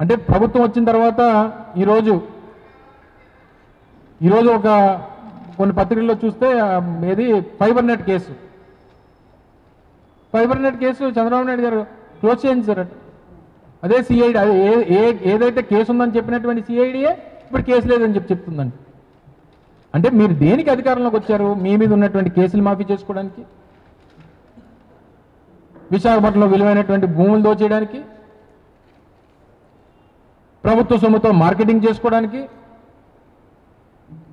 అంటే ప్రభుత్వం వచ్చిన తర్వాత ఈరోజు ఒక కొన్ని పత్రికల్లో చూస్తే ఏది fibre net case Chandrababu Naidu గారు క్లోజ్ చేయించారట. అదే సిఐడి అదే ఏదైతే కేసు ఉందని చెప్పినటువంటి సిఐడియే ఇప్పుడు కేసు లేదని చెప్తుందండి. అంటే మీరు దేనికి అధికారంలోకి వచ్చారు? మీ మీద ఉన్నటువంటి కేసులు మాఫీ చేసుకోవడానికి, విశాఖపట్నంలో విలువైనటువంటి భూములు దోచేయడానికి, ప్రభుత్వ సొమ్ముతో మార్కెటింగ్ చేసుకోవడానికి.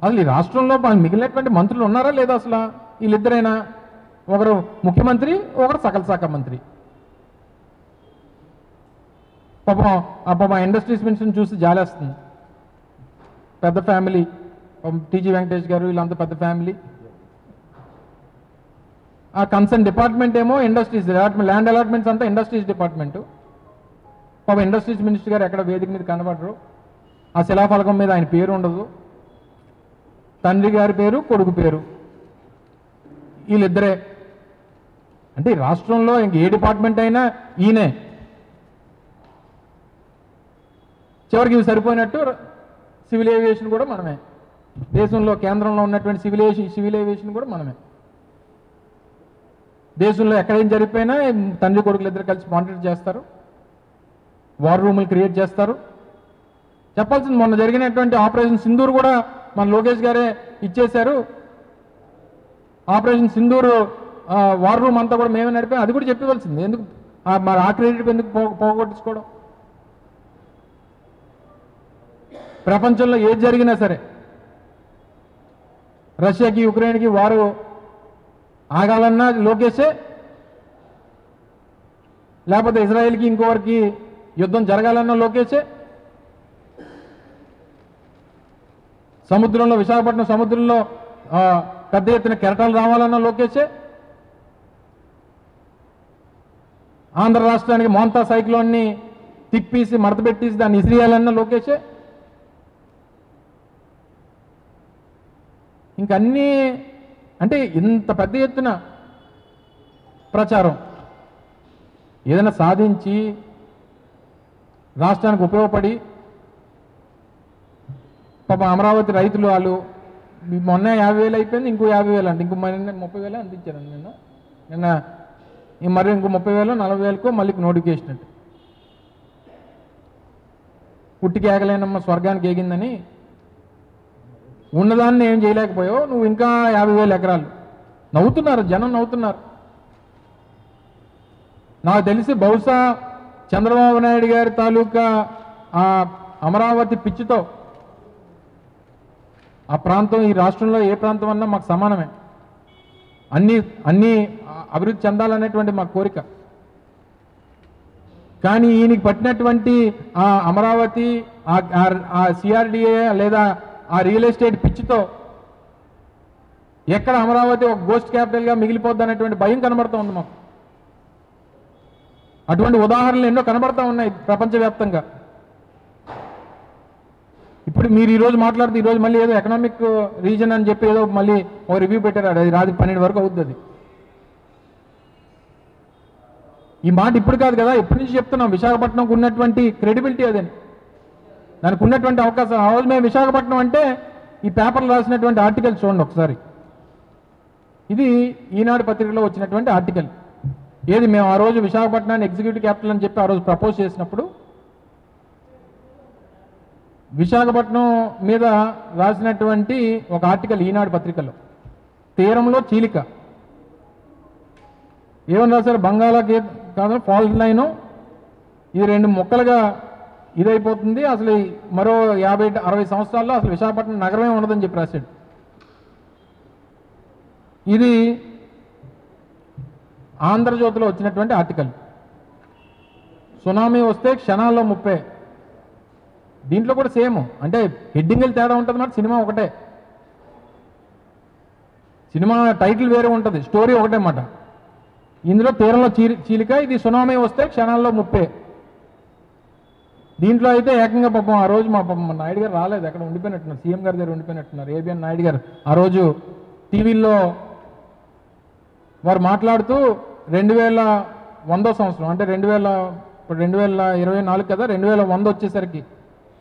అసలు ఈ రాష్ట్రంలో మిగిలినటువంటి మంత్రులు ఉన్నారా లేదా? అసలు వీళ్ళిద్దరైనా, ఒకరు ముఖ్యమంత్రి, ఒకరు సకల శాఖ మంత్రి. పాపం ఇండస్ట్రీస్ మినిస్టర్ని చూసి జాలేస్తుంది. పెద్ద ఫ్యామిలీ, టీజీ వెంకటేష్ గారు వీళ్ళంతా పెద్ద ఫ్యామిలీ. ఆ కన్సర్న్ డిపార్ట్మెంట్ ఏమో ఇండస్ట్రీస్, ల్యాండ్ అలాట్మెంట్స్ అంతా ఇండస్ట్రీస్ డిపార్ట్మెంటు. పాపం ఇండస్ట్రీస్ మినిస్టర్ గారు ఎక్కడ వేదిక మీద కనబడరు. ఆ శిలాఫలకం మీద ఆయన పేరు ఉండదు, తండ్రి గారి పేరు, కొడుకు పేరు, వీళ్ళిద్దరే. అంటే రాష్ట్రంలో ఇంక ఏ డిపార్ట్మెంట్ అయినా ఈయనే. చివరికి ఇవి సరిపోయినట్టు సివిల్ ఏవియేషన్ కూడా మనమే. దేశంలో కేంద్రంలో ఉన్నటువంటి సివిల్ ఏవియేషన్ కూడా మనమే. దేశంలో ఎక్కడేం జరిగిపోయినా తండ్రి కొడుకులు ఇద్దరు కలిసి మానిటర్ చేస్తారు, వార్ రూములు క్రియేట్ చేస్తారు. చెప్పాల్సింది మొన్న జరిగినటువంటి ఆపరేషన్ సింధూర్ కూడా మన లోకేష్ గారే ఇచ్చేశారు. ఆపరేషన్ సింధూర్ వార్ రూమ్ అంతా కూడా మేమే నడిపాం, అది కూడా చెప్పవలసింది. ఎందుకు మరి ఆ క్రెడిట్ ఎందుకు పోగొట్టించుకోవడం? ప్రపంచంలో ఏది జరిగినా సరే, రష్యాకి యుక్రెయిన్కి వారు ఆగాలన్నా లోకేషే, లేకపోతే ఇజ్రాయెల్కి ఇంకోవరికి యుద్ధం జరగాలన్నా లోకేషే, సముద్రంలో విశాఖపట్నం సముద్రంలో పెద్ద ఎత్తున కెరటాలు రావాలన్నా లోకేషే, ఆంధ్ర రాష్ట్రానికి మోంతా సైక్లోన్ని తిప్పేసి మడతపెట్టేసి దాన్ని ఇసిరేయాలన్నా లోకేషే. ఇంకన్నీ అంటే ఇంత పెద్ద ఎత్తున ప్రచారం, ఏదైనా సాధించి రాష్ట్రానికి ఉపయోగపడి, పాపం అమరావతి రైతులు వాళ్ళు మొన్న 50,000 అయిపోయింది, ఇంకో 50,000 అంటే ఇంకో 30,000 అందించారండి నిన్న మరి ఇంకో 30,000 40,000కో మళ్ళీ నోటిఫికేషన్ అంటే. పుట్టికి ఏగలేనమ్మ స్వర్గానికి ఏగిందని, ఉన్నదాన్ని ఏం చేయలేకపోయావు నువ్వు, ఇంకా 50,000 ఎకరాలు. నవ్వుతున్నారు జనం, నవ్వుతున్నారు. నాకు తెలిసి బహుశా చంద్రబాబు నాయుడు గారి తాలూకా ఆ అమరావతి పిచ్చితో ఆ ప్రాంతం, ఈ రాష్ట్రంలో ఏ ప్రాంతం అన్నా మాకు సమానమే. అన్నీ అభివృద్ధి చెందాలనేటువంటి మా కోరిక. కానీ ఈయనకి పట్టినటువంటి ఆ అమరావతి, ఆ సిఆర్డిఏ లేదా ఆ రియల్ ఎస్టేట్ పిచ్చితో ఎక్కడ అమరావతి ఒక గోస్ట్ క్యాపిటల్గా మిగిలిపోద్ది అనేటువంటి భయం కనబడుతూ ఉంది మాకు. అటువంటి ఉదాహరణలు ఎన్నో కనబడతా ఉన్నాయి ప్రపంచవ్యాప్తంగా. ఇప్పుడు మీరు ఈరోజు మాట్లాడితే ఈరోజు మళ్ళీ ఏదో ఎకనామిక్ రీజన్ అని చెప్పి ఏదో మళ్ళీ ఒక రివ్యూ పెట్టారు, అది రాత్రి 12 వరకు అవుతుంది. ఈ మాట ఇప్పుడు కాదు కదా, ఇప్పటి నుంచి చెప్తున్నాం. విశాఖపట్నంకు ఉన్నటువంటి క్రెడిబిలిటీ అదే, దానికి ఉన్నటువంటి అవకాశం. ఆ రోజు మేము విశాఖపట్నం అంటే ఈ పేపర్లు రాసినటువంటి ఆర్టికల్ చూడండి ఒకసారి. ఇది ఈనాడు పత్రికలో వచ్చినటువంటి ఆర్టికల్. ఏది మేము ఆ రోజు విశాఖపట్నాన్ని ఎగ్జిక్యూటివ్ క్యాపిటల్ అని చెప్పి ఆ రోజు ప్రపోజ్ చేసినప్పుడు విశాఖపట్నం మీద రాసినటువంటి ఒక ఆర్టికల్ ఈనాడు పత్రికలో. తీరంలో చీలిక ఏమని రాశారు? బంగాళాఖాతం ఫాల్ట్ లైను ఇది 2 ముక్కలుగా ఇదైపోతుంది, అసలు మరో 50-60 సంవత్సరాల్లో అసలు విశాఖపట్నం నగరమే ఉండదని చెప్పి రాశాడు. ఇది ఆంధ్రజ్యోతిలో వచ్చినటువంటి ఆర్టికల్. సునామీ వస్తే క్షణాల్లో 30. దీంట్లో కూడా సేమ్, అంటే హెడ్డింగ్లు తేడా ఉంటుంది మాట, సినిమా ఒకటే, సినిమా టైటిల్ వేరే ఉంటుంది, స్టోరీ ఒకటే మాట. ఇందులో తీరంలో చీలిక, ఇది సునామీ వస్తే క్షణాల్లో 30. దీంట్లో అయితే ఏకంగా పాపం ఆ రోజు మా నాయుడు గారు రాలేదు, అక్కడ ఉండిపోయినట్టున్నారు, సీఎం గారి దగ్గర ఉండిపోయినట్టున్నారు. ఏబిఎన్ నాయుడు గారు ఆ రోజు టీవీల్లో వారు మాట్లాడుతూ 2100 సంవత్సరం అంటే ఇప్పుడు 2024 కదా, 2100 వచ్చేసరికి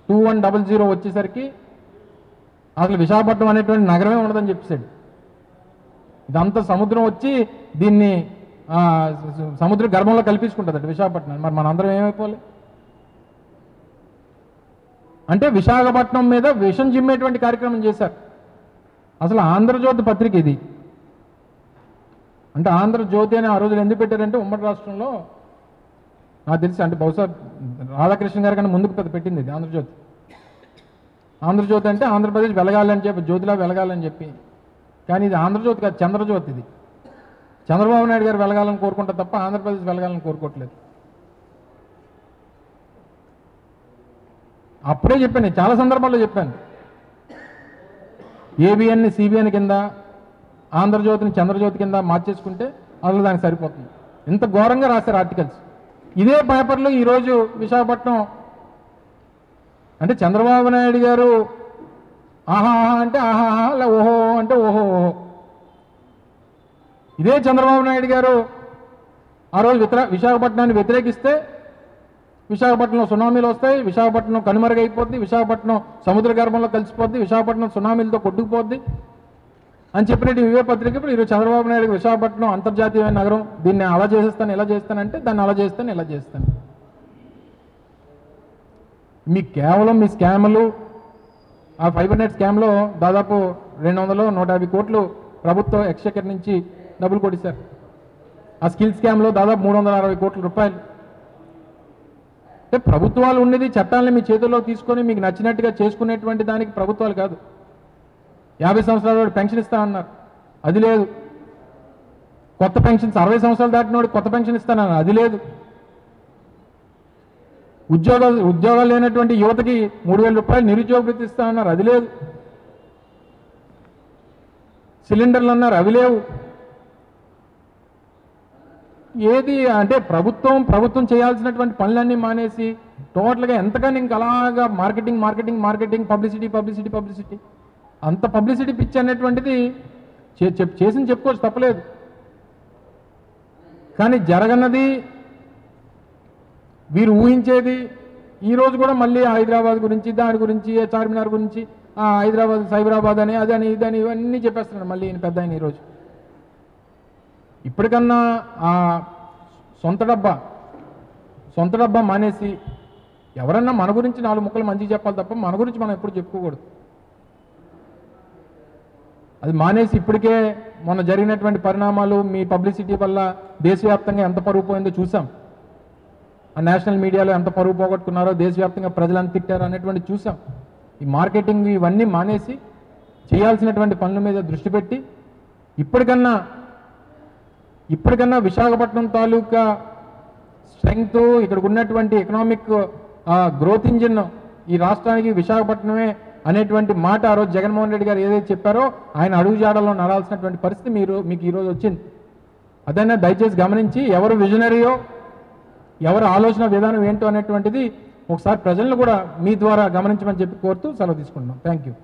2100 వచ్చేసరికి అసలు విశాఖపట్నం అనేటువంటి నగరమే ఉండదని చెప్పేసాడు. ఇదంతా సముద్రం వచ్చి దీన్ని సముద్ర గర్భంలో కల్పించుకుంటుందట విశాఖపట్నం. మరి మనందరం ఏమైపోలే అంటే విశాఖపట్నం మీద విషం జిమ్మేటువంటి కార్యక్రమం చేశారు. అసలు ఆంధ్రజ్యోతి పత్రిక ఇది. అంటే ఆంధ్రజ్యోతి అని ఆ రోజులు ఎందుకు పెట్టారంటే ఉమ్మడి రాష్ట్రంలో నాకు తెలిసి అంటే బహుశా రాధాకృష్ణ గారి కన్నా ముందుకు పెట్టింది ఇది ఆంధ్రజ్యోతి. ఆంధ్రజ్యోతి అంటే ఆంధ్రప్రదేశ్ వెలగాలని చెప్పి, జ్యోతిలా వెలగాలని చెప్పి. కానీ ఇది ఆంధ్రజ్యోతి కాదు, చంద్రజ్యోతి. ఇది చంద్రబాబు నాయుడు గారు వెలగాలని కోరుకుంటా తప్ప ఆంధ్రప్రదేశ్ వెలగాలని కోరుకోవట్లేదు. అప్పుడే చెప్పాను, చాలా సందర్భాల్లో చెప్పాను. ఏబిఎన్ని సిబిఎన్ కింద, ఆంధ్రజ్యోతిని చంద్రజ్యోతి కింద మార్చేసుకుంటే అసలు దానికి సరిపోతుంది. ఇంత ఘోరంగా రాశారు ఆర్టికల్స్. ఇదే పేపర్లో ఈరోజు విశాఖపట్నం అంటే చంద్రబాబు నాయుడు గారు ఆహాహా అంటే ఆహాహా, లే ఓహో అంటే ఓహో ఓహో. ఇదే చంద్రబాబు నాయుడు గారు ఆ రోజు విశాఖపట్నాన్ని వ్యతిరేకిస్తే విశాఖపట్నంలో సునామీలు వస్తాయి, విశాఖపట్నం కనుమరుగైపోద్ది, విశాఖపట్నం సముద్ర గర్భంలో కలిసిపోద్ది, విశాఖపట్నం సునామీలతో కొట్టుకుపోద్ది అని చెప్పినట్టు ఇవే పత్రిక ఇప్పుడు ఈరోజు చంద్రబాబు నాయుడు విశాఖపట్నం అంతర్జాతీయమైన నగరం, దీన్ని అలా చేసేస్తాను ఇలా చేస్తానంటే దాన్ని అలా చేస్తాను ఇలా చేస్తాను. మీకు కేవలం మీ స్కామ్లు, ఆ ఫైబర్ నెట్ స్కామ్లో దాదాపు 200-150 కోట్లు ప్రభుత్వం ఎక్స్చెకర్ నుంచి డబ్బులు కొట్టిస్తారు. ఆ స్కిల్ స్కామ్లో దాదాపు 360 కోట్ల రూపాయలు. అంటే ప్రభుత్వాలు ఉన్నది చట్టాలను మీ చేతుల్లో తీసుకొని మీకు నచ్చినట్టుగా చేసుకునేటువంటి దానికి ప్రభుత్వాలు కాదు. 50 సంవత్సరాల పెన్షన్ ఇస్తానన్నారు, అది లేదు. కొత్త పెన్షన్స్ 60 సంవత్సరాలు దాటినోడు కొత్త పెన్షన్ ఇస్తానన్నారు, అది లేదు. ఉద్యోగాలు లేనటువంటి యువతకి 3000 రూపాయలు నిరుద్యోగ భృతి ఇస్తానన్నారు, అది లేదు. సిలిండర్లు అన్నారు, అవి లేవు. ఏది అంటే ప్రభుత్వం చేయాల్సినటువంటి పనులన్నీ మానేసి టోటల్గా ఎంతగానో ఇంకా అలాగా మార్కెటింగ్ పబ్లిసిటీ అంత పబ్లిసిటీ పిచ్చి అనేటువంటిది చేసింది చెప్పుకోవచ్చు, తప్పలేదు. కానీ జరగన్నది వీరు ఊహించేది. ఈరోజు కూడా మళ్ళీ హైదరాబాద్ గురించి, దాని గురించి, చార్మినార్ గురించి, హైదరాబాద్ సైబరాబాద్ అని అదని ఇదని ఇవన్నీ చెప్పేస్తున్నాడు మళ్ళీ ఈయన పెద్ద ఆయన. ఈరోజు ఇప్పటికన్నా సొంత డబ్బా మానేసి ఎవరన్నా మన గురించి 4 ముక్కలు మంచిగా చెప్పాలి తప్ప మన గురించి మనం ఎప్పుడు చెప్పుకోకూడదు. అది మానేసి ఇప్పటికే మొన్న జరిగినటువంటి పరిణామాలు మీ పబ్లిసిటీ వల్ల దేశవ్యాప్తంగా ఎంత పరుగు పోయిందో చూసాం. ఆ నేషనల్ మీడియాలో ఎంత పరుగు పోగొట్టుకున్నారో, దేశవ్యాప్తంగా ప్రజలను తిట్టారో అనేటువంటి చూసాం. ఈ మార్కెటింగ్ ఇవన్నీ మానేసి చేయాల్సినటువంటి పనుల మీద దృష్టి పెట్టి ఇప్పటికన్నా విశాఖపట్నం తాలూకా స్ట్రెంగ్త్, ఇక్కడ ఉన్నటువంటి ఎకనామిక్ గ్రోత్ ఇంజిన్ ఈ రాష్ట్రానికి విశాఖపట్నమే అనేటువంటి మాట ఆ రోజు జగన్మోహన్ రెడ్డి గారు ఏదైతే చెప్పారో ఆయన అడుగుజాడలో నడాల్సినటువంటి పరిస్థితి మీకు ఈరోజు వచ్చింది. అదైనా దయచేసి గమనించి ఎవరు విజనరీయో, ఎవరు ఆలోచన విధానం ఏంటో అనేటువంటిది ఒకసారి ప్రజలను కూడా మీ ద్వారా గమనించమని చెప్పి కోరుతూ సెలవు తీసుకుంటున్నాం. Thank you.